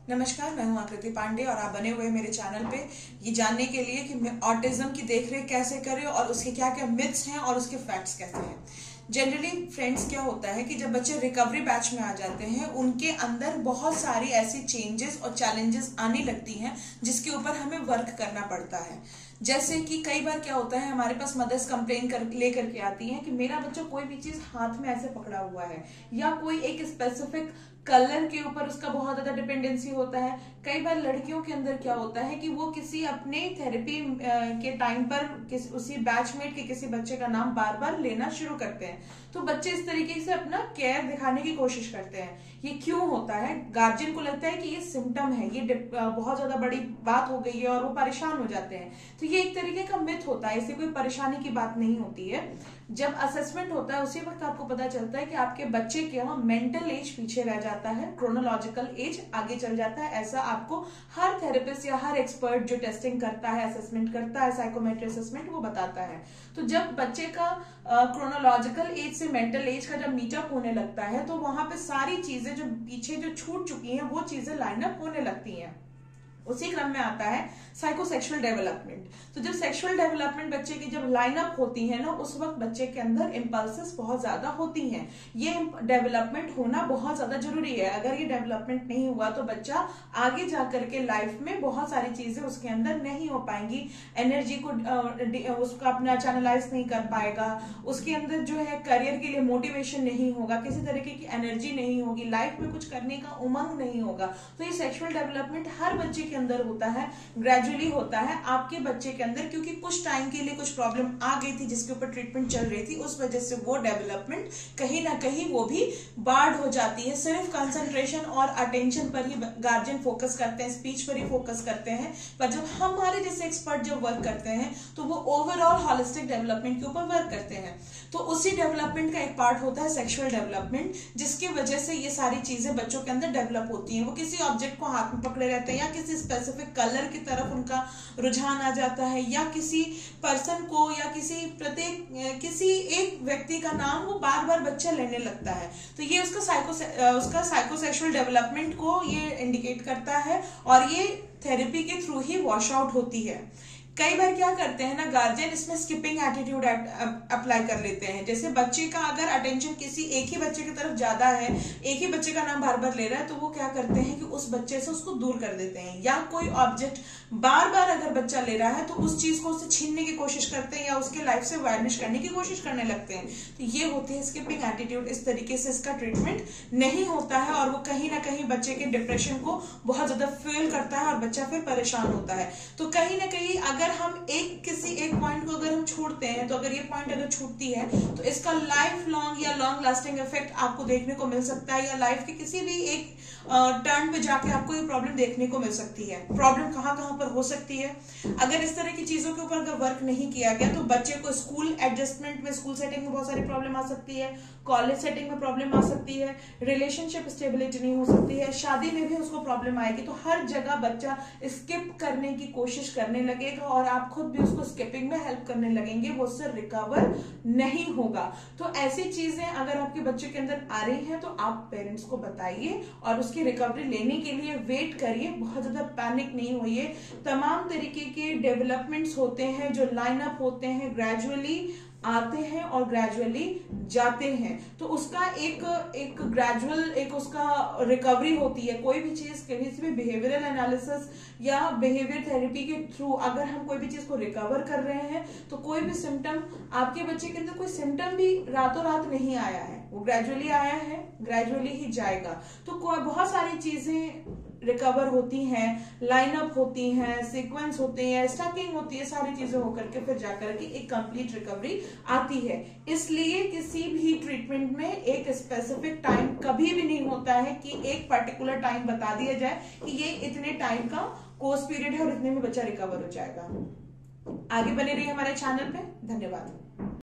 नमस्कार, मैं हूं आकृति पांडे और आप बने हुए मेरे चैनल पे ये जानने के लिए कि ऑटिज्म की देखरेख कैसे करें और उसके क्या क्या मिथ्स हैं और उसके फैक्ट्स कैसे हैं। जनरली फ्रेंड्स, क्या होता है कि जब बच्चे रिकवरी बैच में आ जाते हैं उनके अंदर बहुत सारी ऐसी चेंजेस और चैलेंजेस आने लगती हैं जिसके ऊपर हमें वर्क करना पड़ता है। जैसे कि कई बार क्या होता है, हमारे पास मदर्स कंप्लेन लेकर के आती हैं कि मेरा बच्चा कोई भी चीज हाथ में ऐसे पकड़ा हुआ है या कोई एक स्पेसिफिक कलर के ऊपर उसका बहुत ज्यादा डिपेंडेंसी होता है। कई बार लड़कियों के अंदर क्या होता है कि वो किसी अपने थेरेपी के टाइम पर उसी बैचमेट के किसी बच्चे का नाम बार बार लेना शुरू करते हैं, तो बच्चे इस तरीके से अपना केयर दिखाने की कोशिश करते हैं। ये क्यों होता है? गार्जियन को लगता है कि ये सिम्टम है, ये बहुत ज्यादा बड़ी बात हो गई है और वो परेशान हो जाते हैं। तो ये एक तरीके का मिथ होता है, इससे कोई परेशानी की बात नहीं होती है। जब असेसमेंट होता है उसी वक्त आपको पता चलता है कि आपके बच्चे के मेंटल एज पीछे रह जाता है, क्रोनोलॉजिकल एज आगे चल जाता है। ऐसा आपको हर थेरेपिस्ट या हर एक्सपर्ट जो टेस्टिंग करता है, असेसमेंट करता है, साइकोमेट्री असेसमेंट, वो बताता है। तो जब बच्चे का क्रोनोलॉजिकल एज से मेंटल एज का जब मीटअप होने लगता है तो वहां पे सारी चीजें जो पीछे जो छूट चुकी हैं वो चीजें लाइनअप होने लगती हैं। उसी क्रम में आता है साइकोसेक्सुअल डेवलपमेंट। तो जब सेक्सुअल डेवलपमेंट बच्चे की जब लाइनअप होती है ना, उस वक्त बच्चे के अंदर इंपल्सेस बहुत ज्यादा होती हैं। ये डेवलपमेंट होना बहुत ज्यादा जरूरी है। अगर ये डेवलपमेंट नहीं हुआ तो बच्चा आगे जाकर के लाइफ में बहुत सारी चीजें उसके अंदर नहीं हो पाएंगी। एनर्जी को उसका अपना चैनलाइज नहीं कर पाएगा, उसके अंदर जो है करियर के लिए मोटिवेशन नहीं होगा, किसी तरीके की एनर्जी नहीं होगी, लाइफ में कुछ करने का उमंग नहीं होगा। तो ये सेक्सुअल डेवलपमेंट हर बच्चे के अंदर होता है, ग्रेजुअली होता है। आपके बच्चे के अंदर क्योंकि कुछ टाइम के लिए कुछ प्रॉब्लम आ गई थी जिसके ऊपर ट्रीटमेंट चल रही थी, उस वजह से वो डेवलपमेंट कहीं ना कहीं वो भी बार्ड हो जाती है। सिर्फ कंसंट्रेशन और अटेंशन पर ही गार्जियन फोकस करते हैं, स्पीच पर ही फोकस करते हैं। पर जब हमारे जैसे एक्सपर्ट जब वर्क करते हैं तो वो ओवरऑल हॉलिस्टिक डेवलपमेंट के ऊपर वर्क करते हैं। तो उसी डेवलपमेंट का एक पार्ट होता है सेक्सुअल डेवलपमेंट, जिसकी वजह से ये सारी चीजें बच्चों के अंदर डेवलप होती हैं। वो किसी ऑब्जेक्ट को हाथ में पकड़े रहते हैं या किसी स्पेसिफिक कलर की तरफ उनका रुझान आ जाता है, या किसी पर्सन को या किसी एक व्यक्ति का नाम वो बार बार बच्चा लेने लगता है। तो ये उसका साइकोसेक्सुअल डेवलपमेंट को ये इंडिकेट करता है और ये थेरेपी के थ्रू ही वॉश आउट होती है। कई बार क्या करते हैं ना गार्जियन, इसमें स्किपिंग एटीट्यूड अप्लाई कर लेते हैं। जैसे बच्चे का अगर अटेंशन किसी एक ही बच्चे की तरफ ज्यादा है, एक ही बच्चे का नाम बार बार ले रहा है, तो वो क्या करते हैं कि उस बच्चे से उसको दूर कर देते हैं। या कोई ऑब्जेक्ट बार बार अगर बच्चा ले रहा है तो उस चीज को उससे छीनने की कोशिश करते हैं या उसके लाइफ से वायनिश करने की कोशिश करने लगते हैं। तो ये होती है स्किपिंग एटीट्यूड। इस तरीके से इसका ट्रीटमेंट नहीं होता है और वो कहीं ना कहीं बच्चे के डिप्रेशन को बहुत ज्यादा फील करता है और बच्चा फिर परेशान होता है। तो कहीं ना कहीं अगर हम किसी एक पॉइंट को अगर हम छोड़ते हैं, तो अगर ये पॉइंट अगर छूटती है तो इसका लाइफ लॉन्ग या लॉन्ग लास्टिंग इफेक्ट आपको देखने को मिल सकता है, या लाइफ के किसी भी एक टर्न पे जाके आपको ये प्रॉब्लम देखने को मिल सकती है। प्रॉब्लम कहाँ कहाँ पर हो सकती है? अगर इस तरह की चीजों के ऊपर अगर वर्क नहीं किया गया तो बच्चे को स्कूल एडजस्टमेंट में, स्कूल सेटिंग में बहुत सारी प्रॉब्लम आ सकती है, कॉलेज सेटिंग में प्रॉब्लम आ सकती है, रिलेशनशिप स्टेबिलिटी नहीं हो सकती है, शादी में भी उसको प्रॉब्लम आएगी। तो हर जगह बच्चा स्किप करने की कोशिश करने लगेगा और आप खुद भी उसको स्किपिंग में हेल्प करने लगेंगे, वो उससे रिकवर नहीं होगा। तो ऐसी चीजें अगर आपके बच्चे के अंदर आ रही हैं तो आप पेरेंट्स को बताइए और उसकी रिकवरी लेने के लिए वेट करिए। बहुत ज्यादा पैनिक नहीं होइए। तमाम तरीके के डेवलपमेंट्स होते हैं जो लाइन अप होते हैं, ग्रेजुअली आते हैं और ग्रेजुअली जाते हैं। तो उसका एक ग्रेजुअल एक उसका रिकवरी होती है। कोई भी चीज, किसी भी बिहेवियरल एनालिसिस या बिहेवियर थेरेपी के थ्रू अगर हम कोई भी चीज को रिकवर कर रहे हैं तो कोई भी सिम्टम, आपके बच्चे के अंदर कोई सिम्टम भी रातों रात नहीं आया है, वो ग्रेजुअली आया है, ग्रेजुअली ही जाएगा। तो बहुत सारी चीजें रिकवर होती हैं, लाइनअप होती हैं, सीक्वेंस होते हैं, स्टैकिंग होती है, सारी चीजें होकर के फिर जाकर के एक कंप्लीट रिकवरी आती है। इसलिए किसी भी ट्रीटमेंट में एक स्पेसिफिक टाइम कभी भी नहीं होता है कि एक पर्टिकुलर टाइम बता दिया जाए कि ये इतने टाइम का कोर्स पीरियड है और इतने में बच्चा रिकवर हो जाएगा। आगे बने रहिए हमारे चैनल पे। धन्यवाद।